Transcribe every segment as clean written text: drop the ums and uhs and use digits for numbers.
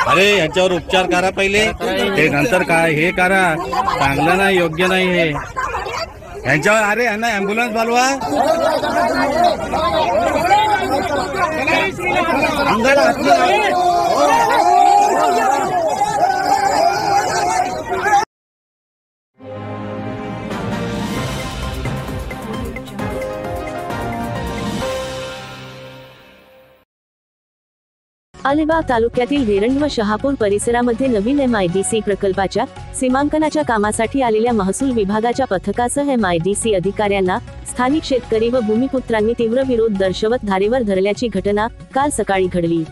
अरे याच्यावर उपचार करा पहिले, ते नंतर काय हे करा, चांगलं नाही, योग्य नाही हे यांच्यावर। अरे यांना ॲम्ब्युलन्स बोलवा। अलिबाग तालुक्यातील वेरंड व शहापूर परिसरामध्ये नवीन MIDC प्रकल्पाच्या सीमांकनाच्या कामासाठी आलेल्या महसूल विभागाच्या पथकासह MIDC अधिकाऱ्यांना स्थानिक शेतकरी व भूमिपुत्रांनी तीव्र विरोध दर्शवत धारेवर धरल्याची घटना काल सकाळी घडली।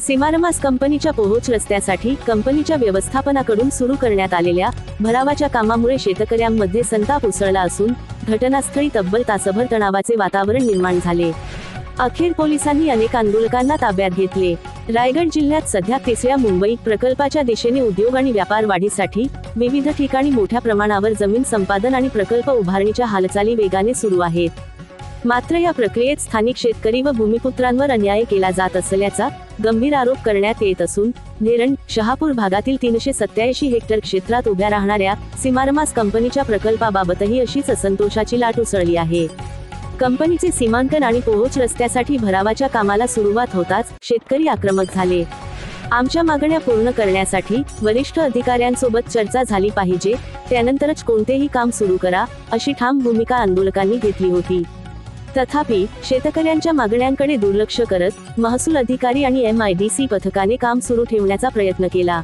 सीमारमास कंपनीच्या पोहोच रस्त्यासाठी कंपनीच्या व्यवस्थापनाकडून सुरू करण्यात आलेल्या भरावाच्या कामामुळे शेतकऱ्यांमध्ये संताप उसळला असून घटनास्थळी तब्बल तासभर तणावाचे वातावरण निर्माण झाले। अखेर पोलिसांनी अनेक आंदोलकांना ताब्यात घेतले। रायगड जिल्ह्यात सध्या तिसऱ्या मुंबई प्रकल्पाच्या दिशेने उद्योग आणि व्यापार वाढीसाठी विविध ठिकाणी मोठ्या प्रमाणावर जमीन संपादन आणि प्रकल्प उभारणीच्या हालचाली वेगाने सुरू आहेत। मात्र या प्रक्रियेत स्थानिक शेतकरी व भूमिपुत्रांवर अन्याय केला जात असल्याचा गंभीर आरोप करण्यात येत असून वेरंड शहापूर भागातील 387 हेक्टर क्षेत्रात उभ्या राहणाऱ्या सीमारमास कंपनीच्या प्रकल्पाबाबतही अशीच असंतोषाची लाट उसळली आहे। कंपनीचे सीमांकन आणि पोहोच रस्त्यासाठी भरावाच्या कामाला सुरुवात होताच शेतकरी आक्रमक झाले। आमच्या मागण्या पूर्ण करण्यासाठी वरिष्ठ अधिकाऱ्यांसोबत चर्चा झाली पाहिजे, त्यानंतरच कोणतेही काम सुरू करा, अशी ठाम भूमिका आंदोलकांनी घेतली होती। तथापि शेतकऱ्यांच्या मागण्यांकडे दुर्लक्ष करत महसूल अधिकारी आणि MIDC पथकाने काम सुरू ठेवण्याचा प्रयत्न केला।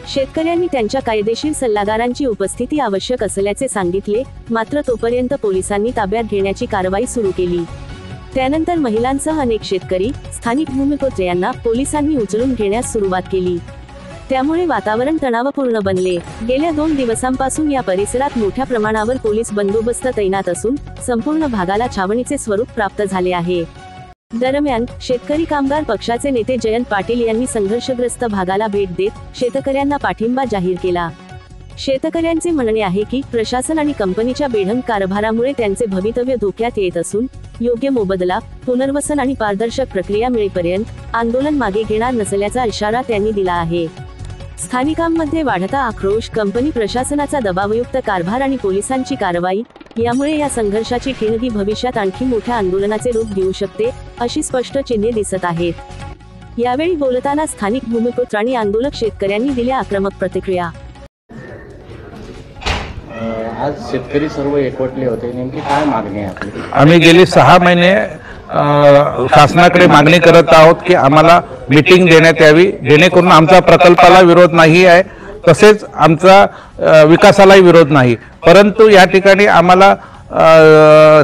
शेतकऱ्यांनी त्यांच्या कायदेशीर सल्लागारांची उपस्थिती आवश्यक असल्याचे सांगितले, मात्र तोपर्यंत पोलिसांनी ताब्यात घेण्याची कारवाई सुरू केली। त्यानंतर महिलांसह अनेक शेतकरी, स्थानिक भूमिपुत्र यांना पोलिसांनी उचलून घेण्यास सुरुवात केली। त्यामुळे वातावरण तणावपूर्ण बनले। गेल्या 2 दिवसांपासून या परिसरात मोठ्या प्रमाणावर पोलीस बंदोबस्त तैनात असून संपूर्ण भागाला छावणीचे स्वरूप प्राप्त झाले आहे। दरम्यान शेतकरी कामगार पक्षाचे नेते जयंत पाटील यांनी संघर्षग्रस्त भागाला भेट देत शेतकऱ्यांना पाठिंबा जाहीर केला। शेतकऱ्यांचे म्हणणे आहे की प्रशासन आणि कंपनीच्या बेढंग कारभारामुळे त्यांचे भवितव्य धोक्यात येत असून योग्य मोबदला, पुनर्वसन आणि पारदर्शक प्रक्रिया मिळेपर्यंत आंदोलन मागे घेणार नसल्याचा इशारा त्यांनी दिला आहे। स्थानिकांमध्ये वाढता आक्रोश, कंपनी प्रशासनाचा दबावयुक्त कारभार आणि पोलिसांची कारवाई यामुळे या संघर्षाची ठिणगी भविष्यात आणखी मोठ्या आंदोलनाचे रूप घेऊ शकते, अशी स्पष्ट चिन्हे दिसत आहेत। यावेळी बोलताना स्थानिक भूमिपुत्र आणि आंदोलक शेतकऱ्यांनी दिल्या आक्रमक प्रतिक्रिया। आज शेतकरी सर्व एकवटले होते, नेमकी काय मागणी आहे आपली? आम्ही गेली 6 महिने शासनाकडे मागणी करत आहोत की आम्हाला मीटिंग देण्यात यावी, जेणेकरून आमचा प्रकल्पाला विरोध नाही आहे, तसेच आमचा विकासालाही विरोध नाही। परंतु या ठिकाणी आम्हाला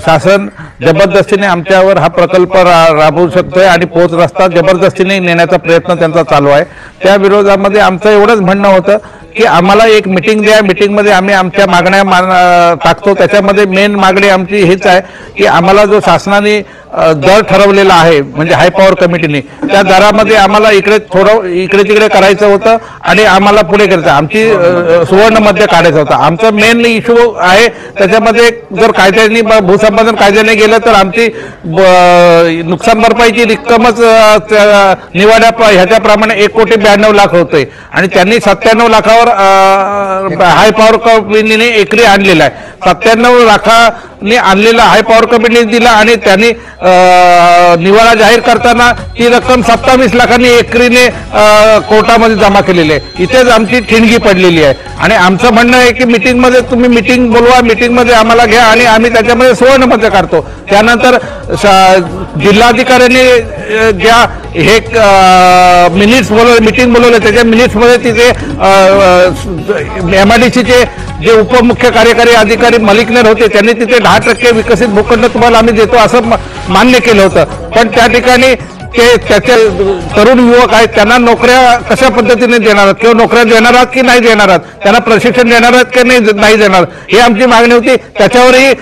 शासन जबरदस्तीने आमच्यावर हा प्रकल्प राबवू शकतोय आणि पोहोच रस्ता जबरदस्तीने नेण्याचा प्रयत्न त्यांचा चालू आहे। त्या विरोधामध्ये आमचं एवढंच म्हणणं होतं की आम्हाला एक मीटिंग द्या, मीटिंगमध्ये आम्ही आमच्या मागण्या टाकतो। त्याच्यामध्ये मेन मागणी आमची हीच आहे की आम्हाला जो शासनाने दर ठरवलेला आहे, म्हणजे हाय पॉवर कमिटीने, त्या दरामध्ये आम्हाला इकडे तिकडे करायचं होतं आणि आम्हाला पुढे करायचं, आमची सुवर्ण मध्य काढायचं होतं। आमचं मेन इश्यू आहे त्याच्यामध्ये जर कायद्याने भूसंपादन कायद्याने गेलं तर आमची नुकसान भरपाईची रक्कमच निवाड्या ह्याच्याप्रमाणे 1,92,00,000 होते आणि त्यांनी 97 लाखावर हाय पॉवर कंपनीने एकरी आणलेला आहे। 97 लाखांनी आणलेला हाय पॉवर कंपनीने दिला आणि त्यांनी निवाडा जाहीर करताना ती रक्कम 27 लाखांनी एकरीने कोर्टामध्ये जमा केलेली आहे। इथेच आमची ठिणगी पडलेली आहे आणि आमचं म्हणणं आहे की मीटिंगमध्ये तुम्ही मीटिंग बोलवा, मीटिंगमध्ये आम्हाला घ्या आणि आम्ही त्याच्यामध्ये सुवर्णमध्य काढतो। त्यानंतर जिल्हाधिकाऱ्यांनी ज्या हे मिनिट्स मीटिंग बोलवले त्याच्या मिनिट्समध्ये तिथे MIDCचे जे उपमुख्य कार्यकारी अधिकारी मलिकनेर होते त्यांनी तिथे 10% विकसित भूखंड तुम्हाला आम्ही देतो असं मान्य केलं होतं, पण त्या ठिकाणी ते त्याचे तरुण युवक आहेत त्यांना नोकऱ्या कशा पद्धतीने देणार आहात किंवा नोकऱ्या देणार आहात की नाही देणार आहात, त्यांना प्रशिक्षण देणार आहात की नाही देणार, ही आमची मागणी होती. त्याच्यावरही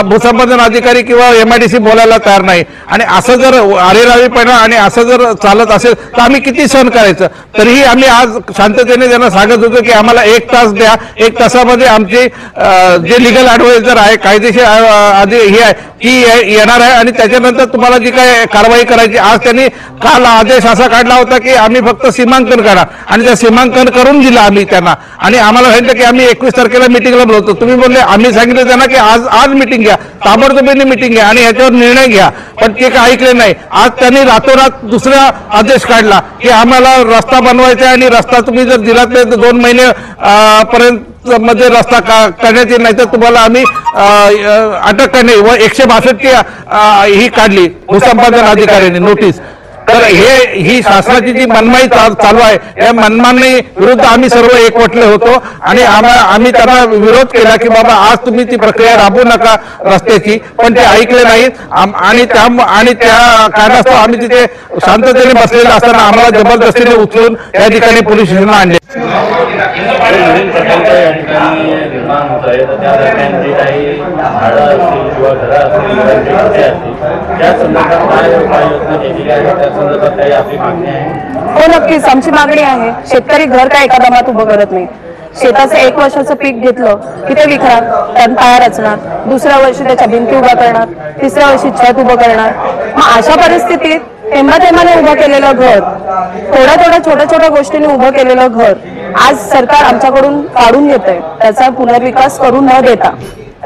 भूसंपादन अधिकारी किंवा MIDC बोलायला तयार नाही. आणि असं जर अरेरावीपणा आणि असं जर चालत असेल तर आम्ही किती सहन करायचं. तरीही आम्ही आज शांततेने त्यांना सांगत होतो की आम्हाला 1 तास द्या, 1 तासामध्ये आमची जे लिगल ॲडवायझर आहे, कायदेशीर ही आहे ती येणार आहे आणि त्याच्यानंतर तुम्हाला जी काय कारवाई करायची. आज त्यांनी काल आदेश असा काढला होता की आम्ही फक्त सीमांकन करा आणि त्या सीमांकन करून दिलं आम्ही त्यांना आणि आम्हाला सांगितलं की आम्ही 21 तारखेला मिटिंगला बोलवतो. तुम्ही बोलले, आम्ही सांगितलं त्यांना की आज मिटिंग घ्या, ताबडतोबीने मिटिंग घ्या आणि याच्यावर निर्णय घ्या, पण ते काय ऐकले नाही. आज त्यांनी रातोरात दुसरा आदेश काढला की आम्हाला रस्ता बनवायचा आणि रस्ता तुम्ही जर दिलात नाही तर 2 महिने पर्यंत मध्ये रस्ता करण्यात येईल, नाही तर तुम्हाला आम्ही अटक करणे व 162 ही काढली भूसंपादन अधिकाऱ्यांनी नोटीस. तर ही शासनाची जी मनमानी चालू आहे, या मनमानी विरुद्ध आम्ही सर्व एकवटले होतो आणि आम्ही त्यांना विरोध केला की बाबा आज तुम्ही ती प्रक्रिया राबवू नका रस्त्याची, पण ते ऐकले नाहीत आणि त्या कारणास्तव आम्ही तिथे शांततेने बसलेले असताना आम्हाला जबरदस्तीने उचलून या ठिकाणी पोलीस स्टेशनला आणले. नवीन प्रकल्प या ठिकाणी निर्माण होत आहे, तर त्या दरम्यान जे काही झाडं असतील किंवा घरं असतील किंवा जे घरटे असतील त्या संदर्भात काय उपाययोजना केलेली आहे, त्या संदर्भात काही आपली मागणी आहे? हो नक्कीच आमची मागणी आहे. शेतकरी घर काय एका दमात उभं करत नाही. शेताचं 1 वर्षाचं पीक घेतलं की ते विकणार, त्यात पाया रचणार, दुसऱ्या वर्षी त्याच्या भिंती उभा करणार, तिसऱ्या वर्षी छत उभं करणार. मग अशा परिस्थितीत थेंबाथेंबाने उभं केलेलं घर, थोड्या छोट्या गोष्टींनी उभं केलेलं घर आज सरकार आमच्याकडून काढून घेतंय, त्याचा पुनर्विकास करून न देता.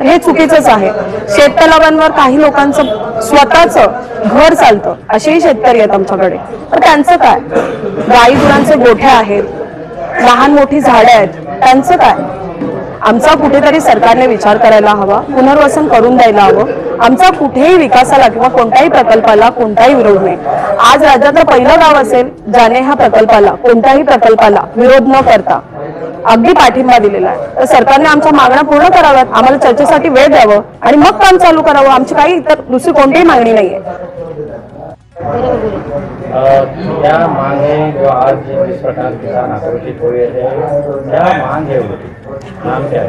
हे चुकीचंच आहे. शेततलावांवर काही लोकांचं स्वतःचं घर चालतं, असेही शेतकरी आहेत आमच्याकडे. तर त्यांचं काय? गाई गुरांचे गोठे आहेत, लहान मोठी झाडं आहेत, त्यांचं काय? आमचा कुठेतरी सरकारने विचार करायला हवा, पुनर्वसन करून द्यायला हवं. आमचा कुठेही विकासाला किंवा कोणत्याही प्रकल्पाला कोणताही विरोध नाही. आज राज्यातलं पहिलं गाव असेल ज्याने ह्या प्रकल्पाला कोणत्याही प्रकल्पाला विरोध न करता अगदी पाठिंबा दिलेला आहे. तर सरकारने आमच्या मागण्या पूर्ण कराव्यात, आम्हाला चर्चेसाठी वेळ द्यावं आणि मग काम चालू करावं. आमची काही इतर दुसरी कोणतीही मागणी नाहीये. क्या मांग है जो आज जिस प्रकार किसान आक्रोशित हुए हैं, क्या मांग है उनकी? नाम क्या है?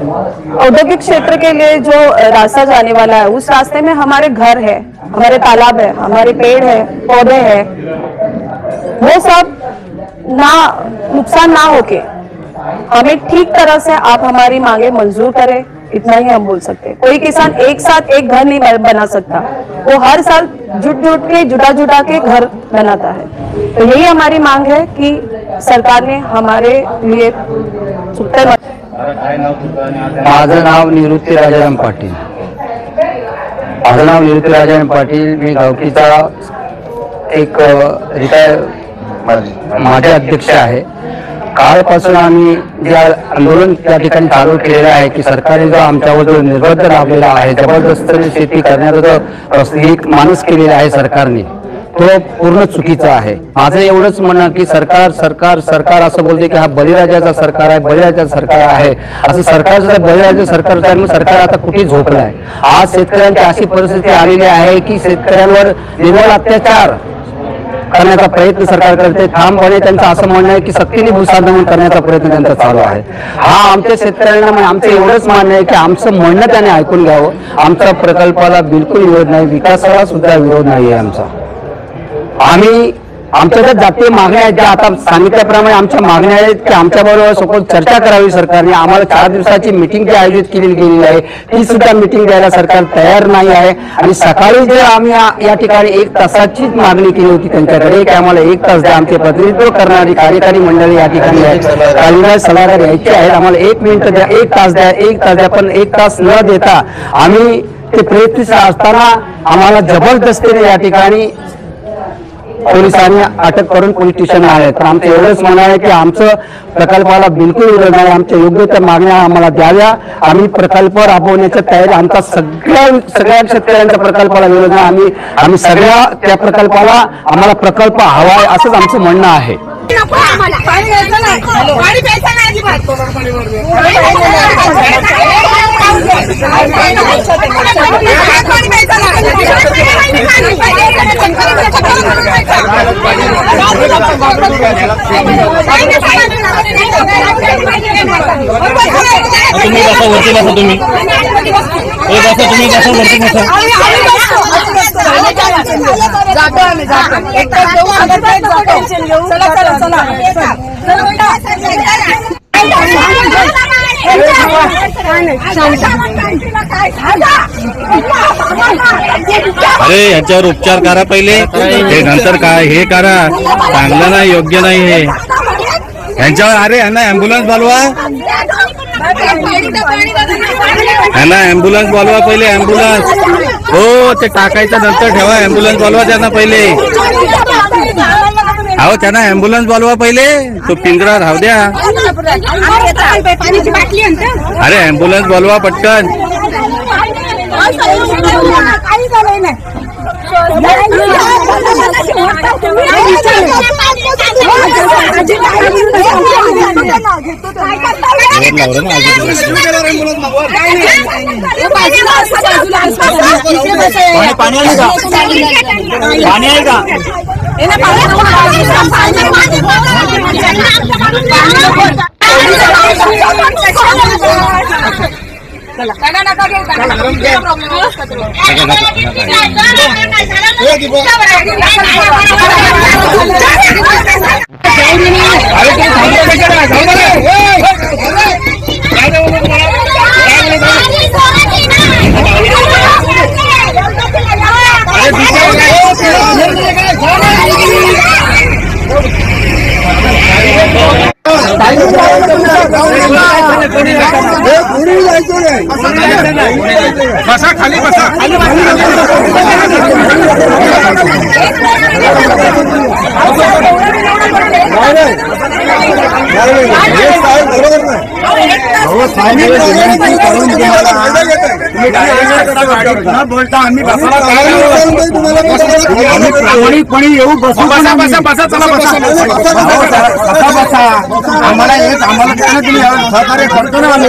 औद्योगिक क्षेत्र के लिए जो रास्ता जाने वाला है, उस रास्ते में हमारे घर है, हमारे तालाब है, हमारे पेड़ है, पौधे हैं, वो सब नुकसान ना होके हमें ठीक तरह से आप हमारी मांगे मंजूर करें, इतना ही हम बोल सकते हैं. कोई किसान एक साथ एक घर नहीं बना सकता, वो हर साल जुटा के घर बनाता है. तो यही हमारी मांग है कि सरकार ने हमारे लिए माझं नाव निवृत्ती राजाराम पाटील. मी गावकीचा एक माझे अध्यक्ष आहे. कालपासून आम्ही जे आंदोलन त्या ठिकाणी चालू केलेलं आहे की सरकारने जो आमच्यावर जो निर्बंध लावलेला आहे, जबरदस्तीने शेती करण्याचा जो एक माणूस केलेला आहे सरकारने, तो पूर्ण चुकीचा आहे. माझं एवढंच म्हणणं की सरकार असं बोलते की हा बळीराजाचा सरकार आहे. असं सरकार जर बळीराजा सरकार मग सरकार आता कुठे झोपलं आहे? आज शेतकऱ्यांची अशी परिस्थिती आलेली आहे की शेतकऱ्यांवर निर्मळ अत्याचार करण्याचा प्रयत्न सरकार करते. ठामपणे त्यांचं असं म्हणणं आहे की सक्तीने भूसंपादन करण्याचा प्रयत्न त्यांचा चालू आहे. हा आमच्या शेतकऱ्यांना आमचं एवढंच म्हणणं आहे की आमचं म्हणणं त्याने ऐकून घ्यावं. आमच्या प्रकल्पाला बिलकुल विरोध नाही, विकासाला सुद्धा विरोध नाही आहे आमचा. आमच्या ज्या जातीय मागण्या आहेत, ज्या आता सांगितल्याप्रमाणे आमच्या मागण्या आहेत की आमच्याबरोबर सोबत चर्चा करावी सरकारने. आम्हाला 4 दिवसाची मिटिंग जी आयोजित केलेली आहे ती सुद्धा मिटिंग द्यायला सरकार तयार नाही आहे. आणि सकाळी जे आम्ही या ठिकाणी 1 तासाचीच मागणी केली होती त्यांच्याकडे की आम्हाला 1 तास द्या, आमचे प्रतिनिधित्व करणारी कार्यकारी मंडळी या ठिकाणी आहेत, सल्लागार यायचे आहेत, आम्हाला 1 मिनिट द्या, 1 तास द्या, पण 1 तास न देता आम्ही ते प्रयत्न असताना आम्हाला जबरदस्तीने या ठिकाणी पोलिसांनी अटक करून पोलीस स्टेशनला आले. तर आमचं एवढंच म्हणणं आहे की आमचं प्रकल्पाला बिलकुल विरोध नाही. आमच्या योग्य त्या मागण्या आम्हाला द्याव्या. आम्ही प्रकल्प राबवण्याच्या तयारी, आमचा सगळ्या शेतकऱ्यांच्या प्रकल्पाला विरोध नाही. आम्ही सगळ्या त्या प्रकल्पाला आम्हाला प्रकल्प हवाय असंच आमचं म्हणणं आहे. पाणी तुम्ही बसा वरती बसा तुम्ही तुम्ही बसा वरती बसा जातो आम्ही जातो एक तास देऊ चला चला चला अरे ह्याच्यावर उपचार करा पहिले हे नंतर काय हे करा चांगलं नाही योग्य नाही हे ह्यांच्यावर अरे ह्यांना ॲम्ब्युलन्स बोलवा ॲम्ब्युलन्स बोलवा पहिले ॲम्ब्युलन्स हो ते टाकायचं नंतर ठेवा ॲम्ब्युलन्स बोलवा त्यांना पहिले अहो त्यांना ॲम्ब्युलन्स बोलवा पहिले तो पिंजरा राहू द्या अरे ॲम्ब्युलन्स बोलवा पटकन पाणी आहे का बसा खाली बसा बोलता आम्ही प्रामाणिकपणे येऊ बसा बसा बसा बसा चला बसा बसा आम्हाला एक आम्हाला त्यानं तुम्ही सहकार्य करतो ना आम्ही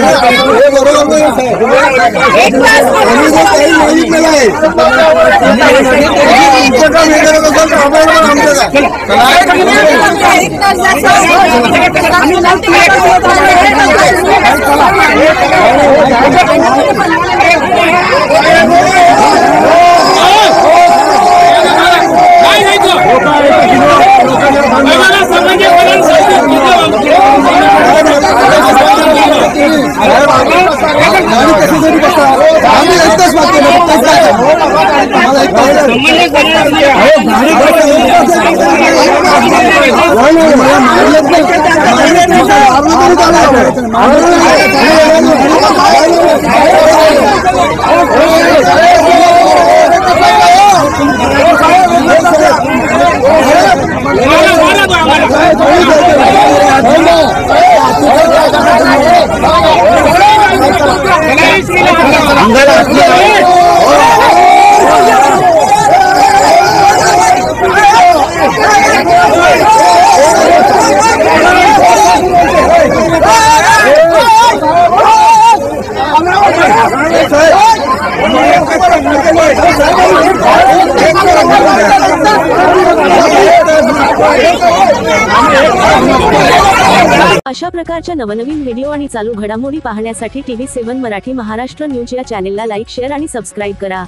अशा प्रकारच्या नवनवीन व्हिडिओ आणि चालू घडामोडी पाहण्यासाठी TV7 मराठी महाराष्ट्र न्यूज या चॅनेलला लाईक, शेअर आणि सबस्क्राईब करा.